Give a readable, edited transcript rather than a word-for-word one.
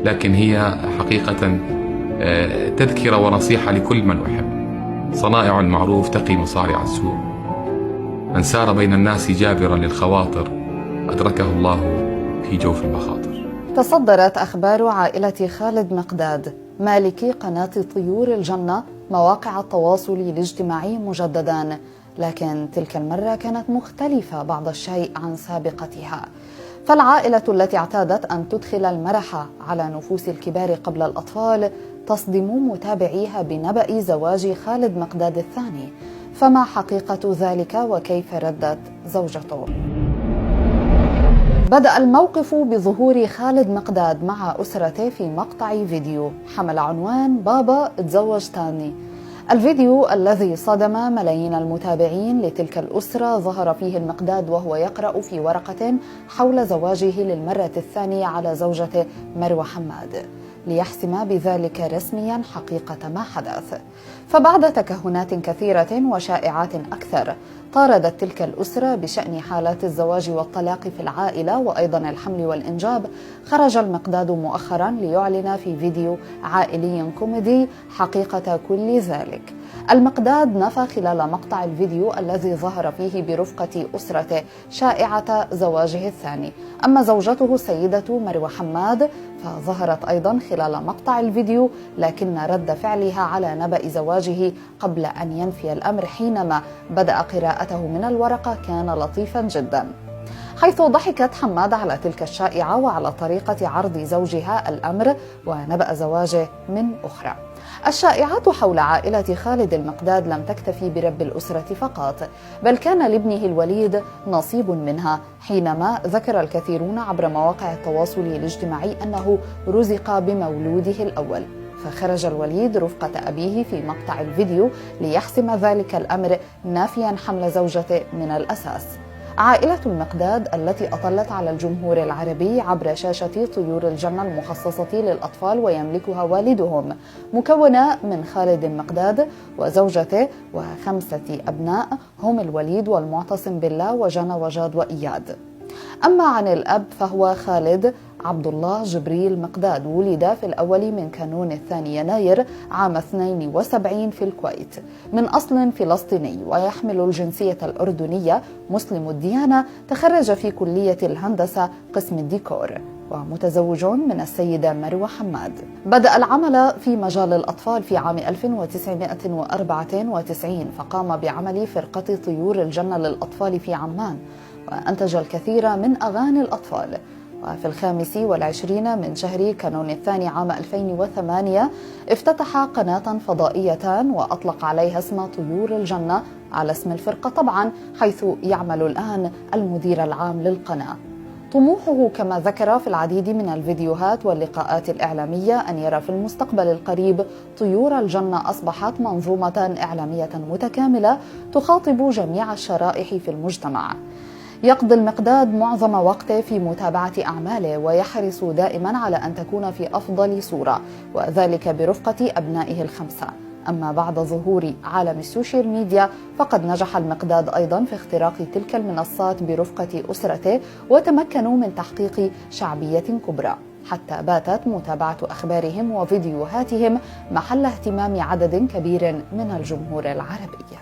لكن هي حقيقة تذكرة ونصيحة لكل من أحب. صنائع المعروف تقي مصارع السوء. من سار بين الناس جابرا للخواطر أدركه الله في جوف المخاطر. تصدرت أخبار عائلة خالد مقداد مالكي قناة طيور الجنة مواقع التواصل الاجتماعي مجددا، لكن تلك المرة كانت مختلفة بعض الشيء عن سابقتها. فالعائلة التي اعتادت أن تدخل المرح على نفوس الكبار قبل الأطفال تصدم متابعيها بنبأ زواج خالد مقداد الثاني. فما حقيقة ذلك وكيف ردت زوجته؟ بدأ الموقف بظهور خالد مقداد مع أسرته في مقطع فيديو حمل عنوان بابا اتزوج تاني. الفيديو الذي صدم ملايين المتابعين لتلك الأسرة ظهر فيه المقداد وهو يقرأ في ورقة حول زواجه للمرة الثانية على زوجته مروة حماد، ليحسم بذلك رسميا حقيقة ما حدث. فبعد تكهنات كثيرة وشائعات أكثر طاردت تلك الأسرة بشأن حالات الزواج والطلاق في العائلة وأيضا الحمل والإنجاب، خرج المقداد مؤخرا ليعلن في فيديو عائلي كوميدي حقيقة كل ذلك. المقداد نفى خلال مقطع الفيديو الذي ظهر فيه برفقة أسرته شائعة زواجه الثاني. أما زوجته السيدة مروة حماد فظهرت أيضا خلال مقطع الفيديو، لكن رد فعلها على نبأ زواجه قبل أن ينفي الأمر حينما بدأ قراءته من الورقة كان لطيفا جدا، حيث ضحكت حماد على تلك الشائعة وعلى طريقة عرض زوجها الأمر ونبأ زواجه من أخرى. الشائعات حول عائلة خالد المقداد لم تكتفي برب الأسرة فقط، بل كان لابنه الوليد نصيب منها، حينما ذكر الكثيرون عبر مواقع التواصل الاجتماعي أنه رزق بمولوده الأول. فخرج الوليد رفقة أبيه في مقطع الفيديو ليحسم ذلك الأمر نافيا حمل زوجته من الأساس. عائلة المقداد التي أطلت على الجمهور العربي عبر شاشة طيور الجنة المخصصة للأطفال ويملكها والدهم، مكونة من خالد المقداد وزوجته و5 أبناء هم الوليد والمعتصم بالله وجنى وجاد وإياد. أما عن الأب فهو خالد عبد الله جبريل مقداد، ولد في الأول من كانون 2 يناير عام 72 في الكويت، من أصل فلسطيني ويحمل الجنسية الأردنية، مسلم الديانة، تخرج في كلية الهندسة قسم الديكور، ومتزوج من السيدة مروة حماد. بدأ العمل في مجال الأطفال في عام 1994 فقام بعمل فرقة طيور الجنة للأطفال في عمان، وأنتج الكثير من أغاني الأطفال. وفي 25 من شهر كانون الثاني عام 2008 افتتح قناة فضائية وأطلق عليها اسم طيور الجنة على اسم الفرقة طبعا، حيث يعمل الآن المدير العام للقناة. طموحه كما ذكر في العديد من الفيديوهات واللقاءات الإعلامية أن يرى في المستقبل القريب طيور الجنة أصبحت منظومة إعلامية متكاملة تخاطب جميع الشرائح في المجتمع. يقضي المقداد معظم وقته في متابعة أعماله ويحرص دائما على أن تكون في أفضل صورة، وذلك برفقة أبنائه ال5. أما بعد ظهور عالم السوشيال ميديا فقد نجح المقداد أيضا في اختراق تلك المنصات برفقة أسرته، وتمكنوا من تحقيق شعبية كبرى، حتى باتت متابعة أخبارهم وفيديوهاتهم محل اهتمام عدد كبير من الجمهور العربي.